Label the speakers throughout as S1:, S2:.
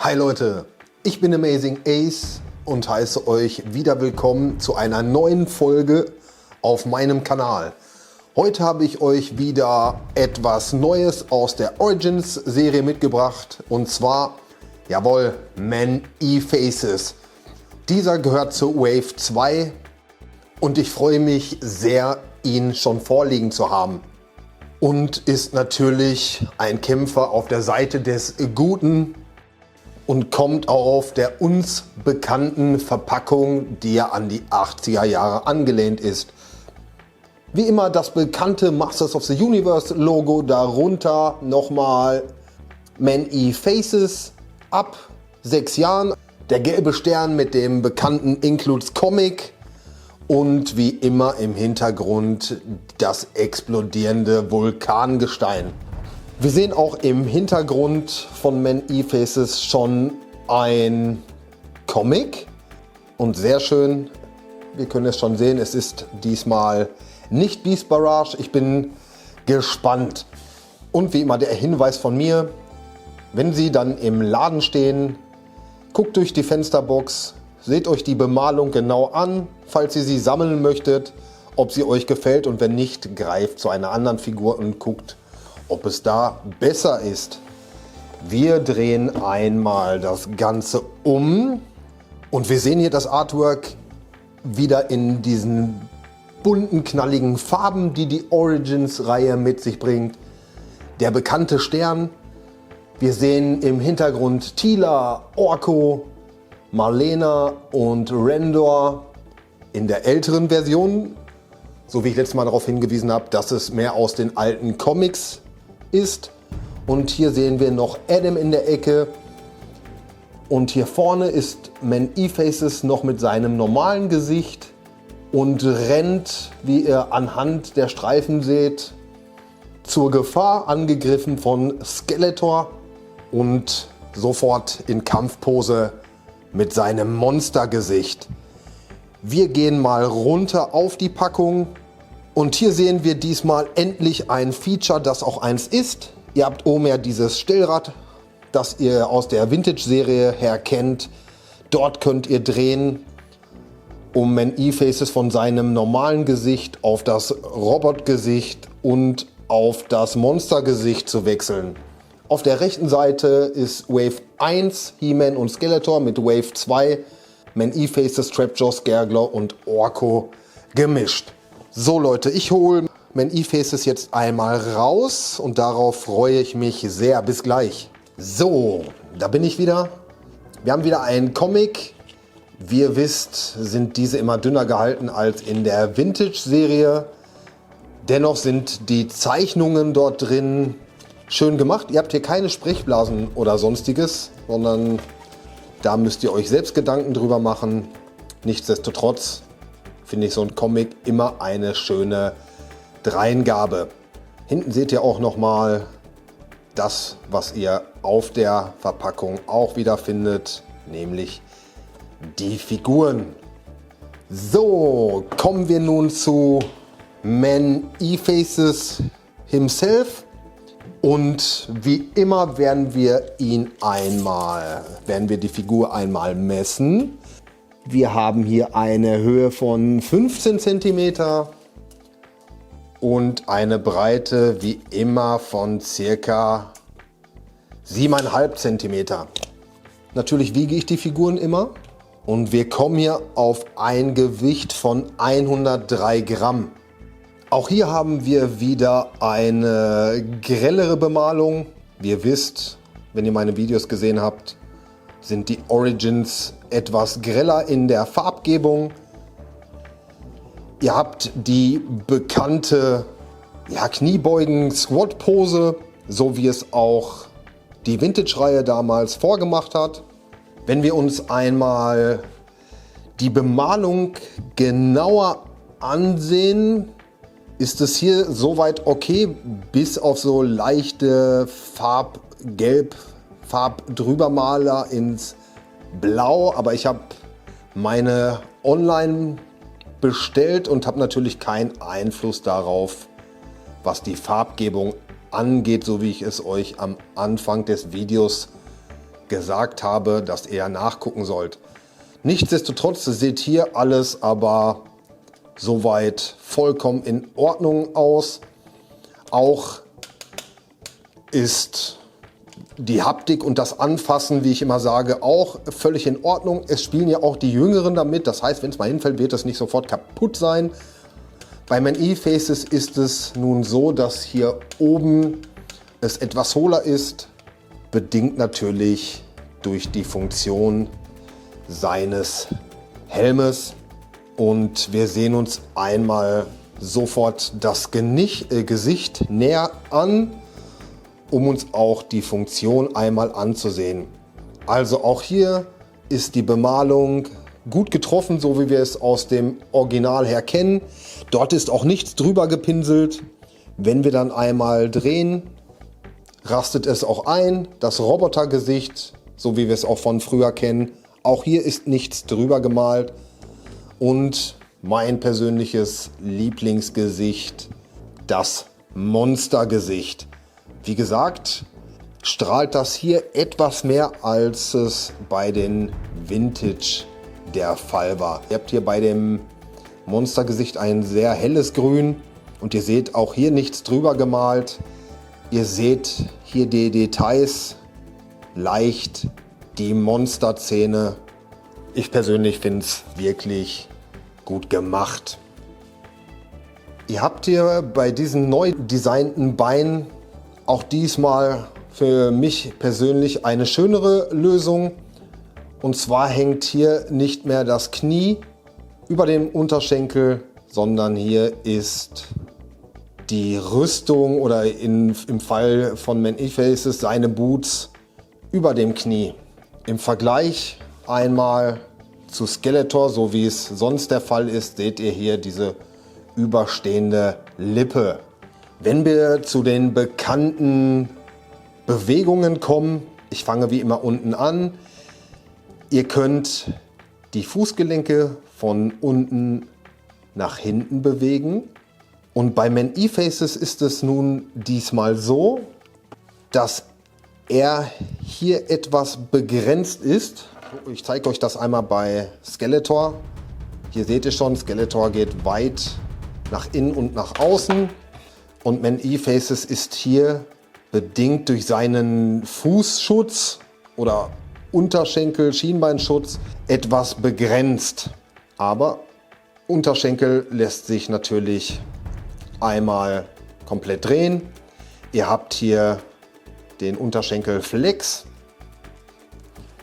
S1: Hi Leute, ich bin Amazing Ace und heiße euch wieder willkommen zu einer neuen Folge auf meinem Kanal. Heute habe ich euch wieder etwas Neues aus der Origins Serie mitgebracht und zwar, jawohl, Man-E-Faces. Dieser gehört zu Wave 2 und ich freue mich sehr, ihn schon vorliegen zu haben. Und ist natürlich ein Kämpfer auf der Seite des Guten und kommt auf der uns bekannten Verpackung, die ja an die 80er Jahre angelehnt ist. Wie immer das bekannte Masters of the Universe Logo, darunter nochmal Man-E-Faces ab 6 Jahren, der gelbe Stern mit dem bekannten Includes Comic und wie immer im Hintergrund das explodierende Vulkangestein. Wir sehen auch im Hintergrund von Man-E-Faces schon ein Comic und sehr schön, wir können es schon sehen, es ist diesmal nicht Beast Barrage. Ich bin gespannt. Und wie immer der Hinweis von mir, wenn Sie dann im Laden stehen, guckt durch die Fensterbox, seht euch die Bemalung genau an, falls ihr sie sammeln möchtet, ob sie euch gefällt und wenn nicht, greift zu einer anderen Figur und guckt, ob es da besser ist. Wir drehen einmal das Ganze um und wir sehen hier das Artwork wieder in diesen bunten, knalligen Farben, die die Origins-Reihe mit sich bringt. Der bekannte Stern. Wir sehen im Hintergrund Teela, Orko, Marlena und Rendor in der älteren Version. So wie ich letztes Mal darauf hingewiesen habe, dass es mehr aus den alten Comics ist. Und hier sehen wir noch Adam in der Ecke. Und hier vorne ist Man-E-Faces noch mit seinem normalen Gesicht und rennt, wie ihr anhand der Streifen seht, zur Gefahr, angegriffen von Skeletor und sofort in Kampfpose mit seinem Monstergesicht. Wir gehen mal runter auf die Packung und hier sehen wir diesmal endlich ein Feature, das auch eins ist. Ihr habt oben ja dieses Stellrad, das ihr aus der Vintage-Serie her kennt. Dort könnt ihr drehen, um Man-E-Faces von seinem normalen Gesicht auf das Robotgesicht und auf das Monstergesicht zu wechseln. Auf der rechten Seite ist Wave 1 He-Man und Skeletor mit Wave 2 Man-E-Faces, Trapjaw, Scareglaw und Orko gemischt. So Leute, ich hole Man-E-Faces jetzt einmal raus und darauf freue ich mich sehr. Bis gleich. So, da bin ich wieder. Wir haben wieder einen Comic. Wie ihr wisst, sind diese immer dünner gehalten als in der Vintage-Serie. Dennoch sind die Zeichnungen dort drin schön gemacht. Ihr habt hier keine Sprechblasen oder sonstiges, sondern da müsst ihr euch selbst Gedanken drüber machen. Nichtsdestotrotz finde ich so ein Comic immer eine schöne Dreingabe. Hinten seht ihr auch nochmal das, was ihr auf der Verpackung auch wieder findet, nämlich die Figuren. So, kommen wir nun zu Man-E-Faces himself. Und wie immer werden wir die Figur einmal messen. Wir haben hier eine Höhe von 15 cm und eine Breite wie immer von ca. 7,5 cm. Natürlich wiege ich die Figuren immer. Und wir kommen hier auf ein Gewicht von 103 Gramm. Auch hier haben wir wieder eine grellere Bemalung. Wie ihr wisst, wenn ihr meine Videos gesehen habt, sind die Origins etwas greller in der Farbgebung. Ihr habt die bekannte Kniebeugen-Squat-Pose, so wie es auch die Vintage-Reihe damals vorgemacht hat. Wenn wir uns einmal die Bemalung genauer ansehen, ist es hier soweit okay, bis auf so leichte Farbdrübermaler ins Blau. Aber ich habe meine online bestellt und habe natürlich keinen Einfluss darauf, was die Farbgebung angeht, so wie ich es euch am Anfang des Videos gesagt habe, dass ihr nachgucken sollt. Nichtsdestotrotz seht hier alles aber soweit vollkommen in Ordnung aus. Auch ist die Haptik und das Anfassen, wie ich immer sage, auch völlig in Ordnung. Es spielen ja auch die Jüngeren damit. Das heißt, wenn es mal hinfällt, wird es nicht sofort kaputt sein. Bei Man E-Faces ist es nun so, dass hier oben es etwas hohler ist. Bedingt natürlich durch die Funktion seines Helmes. Und wir sehen uns einmal sofort das Gesicht näher an, um uns auch die Funktion einmal anzusehen. Also auch hier ist die Bemalung gut getroffen, so wie wir es aus dem Original her kennen. Dort ist auch nichts drüber gepinselt. Wenn wir dann einmal drehen, rastet es auch ein. Das Robotergesicht, so wie wir es auch von früher kennen. Auch hier ist nichts drüber gemalt. Und mein persönliches Lieblingsgesicht, das Monstergesicht. Wie gesagt, strahlt das hier etwas mehr, als es bei den Vintage der Fall war. Ihr habt hier bei dem Monstergesicht ein sehr helles Grün und ihr seht auch hier nichts drüber gemalt. Ihr seht hier die Details, leicht die Monsterzähne. Ich persönlich finde es wirklich gut gemacht. Ihr habt hier bei diesen neu designten Beinen auch diesmal für mich persönlich eine schönere Lösung. Und zwar hängt hier nicht mehr das Knie über dem Unterschenkel, sondern hier ist die Rüstung oder im Fall von Man E-Faces seine Boots über dem Knie. Im Vergleich einmal zu Skeletor, so wie es sonst der Fall ist, seht ihr hier diese überstehende Lippe. Wenn wir zu den bekannten Bewegungen kommen, ich fange wie immer unten an. Ihr könnt die Fußgelenke von unten nach hinten bewegen. Und bei Man E-Faces ist es nun diesmal so, dass er hier etwas begrenzt ist. Ich zeige euch das einmal bei Skeletor. Hier seht ihr schon, Skeletor geht weit nach innen und nach außen. Und Man E-Faces ist hier bedingt durch seinen Fußschutz oder Unterschenkel, Schienbeinschutz etwas begrenzt. Aber Unterschenkel lässt sich natürlich einmal komplett drehen. Ihr habt hier den Unterschenkel Flex.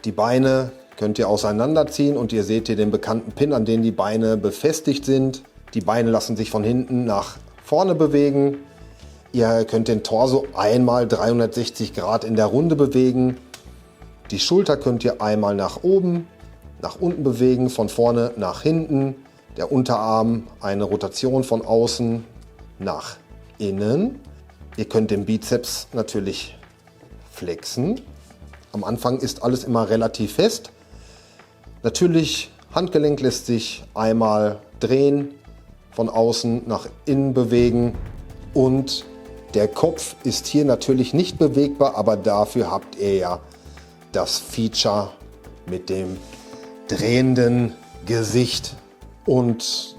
S1: Die Beine könnt ihr auseinanderziehen und ihr seht hier den bekannten Pin, an den die Beine befestigt sind. Die Beine lassen sich von hinten nach vorne bewegen. Ihr könnt den Torso einmal 360 Grad in der Runde bewegen. Die Schulter könnt ihr einmal nach oben, nach unten bewegen, von vorne nach hinten. Der Unterarm eine Rotation von außen nach innen. Ihr könnt den Bizeps natürlich flexen. Am Anfang ist alles immer relativ fest. Natürlich, Handgelenk lässt sich einmal drehen, von außen nach innen bewegen und der Kopf ist hier natürlich nicht bewegbar, aber dafür habt ihr ja das Feature mit dem drehenden Gesicht. Und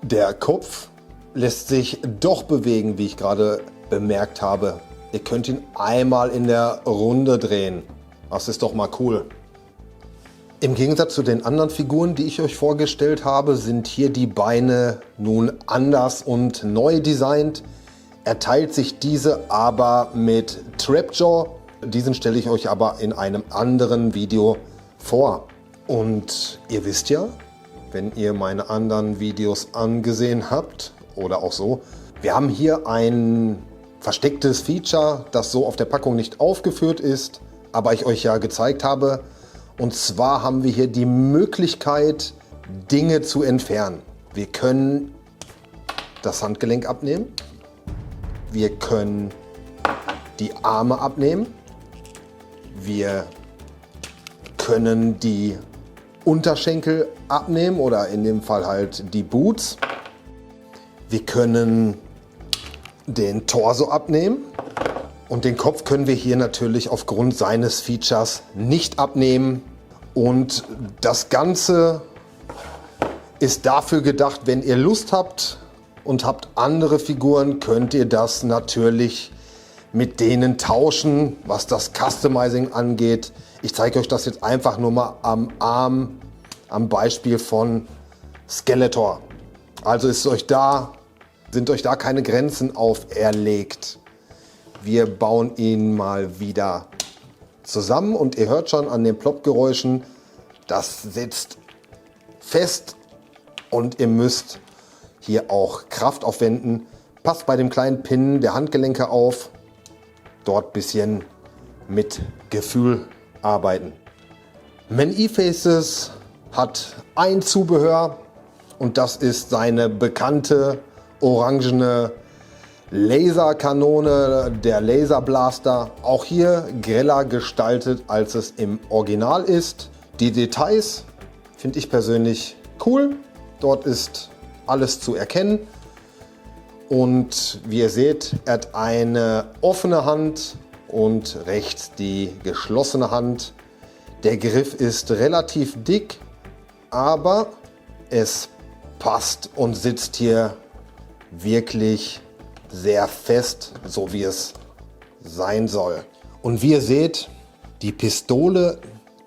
S1: der Kopf lässt sich doch bewegen, wie ich gerade bemerkt habe. Ihr könnt ihn einmal in der Runde drehen. Das ist doch mal cool. Im Gegensatz zu den anderen Figuren, die ich euch vorgestellt habe, sind hier die Beine nun anders und neu designt. Er teilt sich diese aber mit Trapjaw. Diesen stelle ich euch aber in einem anderen Video vor. Und ihr wisst ja, wenn ihr meine anderen Videos angesehen habt oder auch so, wir haben hier ein verstecktes Feature, das so auf der Packung nicht aufgeführt ist, aber ich euch ja gezeigt habe. Und zwar haben wir hier die Möglichkeit, Dinge zu entfernen. Wir können das Handgelenk abnehmen. Wir können die Arme abnehmen. Wir können die Unterschenkel abnehmen oder in dem Fall halt die Boots. Wir können den Torso abnehmen. Und den Kopf können wir hier natürlich aufgrund seines Features nicht abnehmen. Und das Ganze ist dafür gedacht, wenn ihr Lust habt und habt andere Figuren, könnt ihr das natürlich mit denen tauschen, was das Customizing angeht. Ich zeige euch das jetzt einfach nur mal am Arm, am Beispiel von Skeletor. Also sind euch da keine Grenzen auferlegt. Wir bauen ihn mal wieder zusammen und ihr hört schon an den Plopp-Geräuschen, das sitzt fest und ihr müsst hier auch Kraft aufwenden. Passt bei dem kleinen Pin der Handgelenke auf, dort ein bisschen mit Gefühl arbeiten. Man-E-Faces hat ein Zubehör und das ist seine bekannte orangene Laserkanone, der Laserblaster. Auch hier greller gestaltet, als es im Original ist. Die Details finde ich persönlich cool. Dort ist alles zu erkennen. Und wie ihr seht, er hat eine offene Hand und rechts die geschlossene Hand. Der Griff ist relativ dick, aber es passt und sitzt hier wirklich sehr fest, so wie es sein soll. Und wie ihr seht, die Pistole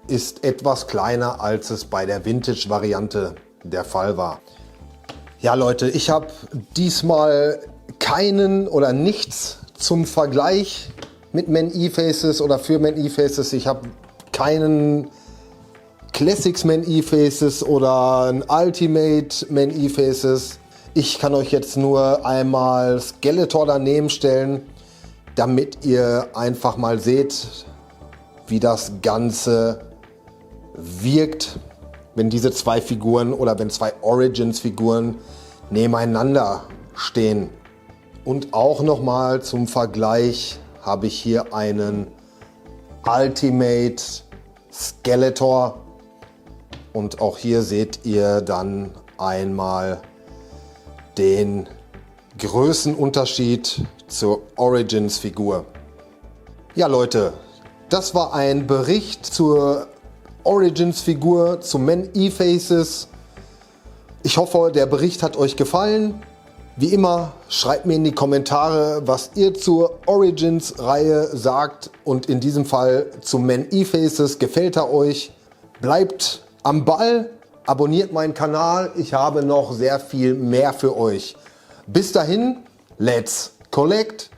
S1: ist etwas kleiner, als es bei der Vintage-Variante der Fall war. Ja Leute, ich habe diesmal keinen oder nichts zum Vergleich mit Man-E-Faces oder für Man-E-Faces. Ich habe keinen Classics Man-E-Faces oder ein Ultimate Man-E-Faces. Ich kann euch jetzt nur einmal Skeletor daneben stellen, damit ihr einfach mal seht, wie das Ganze wirkt, wenn diese zwei Figuren oder wenn zwei Origins-Figuren nebeneinander stehen. Und auch nochmal zum Vergleich habe ich hier einen Ultimate Skeletor. Und auch hier seht ihr dann einmal den Größenunterschied zur Origins-Figur. Ja Leute, das war ein Bericht zur Origins-Figur, zu Man-E-Faces. Ich hoffe, der Bericht hat euch gefallen. Wie immer, schreibt mir in die Kommentare, was ihr zur Origins-Reihe sagt. Und in diesem Fall zu Man-E-Faces. Gefällt er euch? Bleibt am Ball, abonniert meinen Kanal. Ich habe noch sehr viel mehr für euch. Bis dahin, let's collect!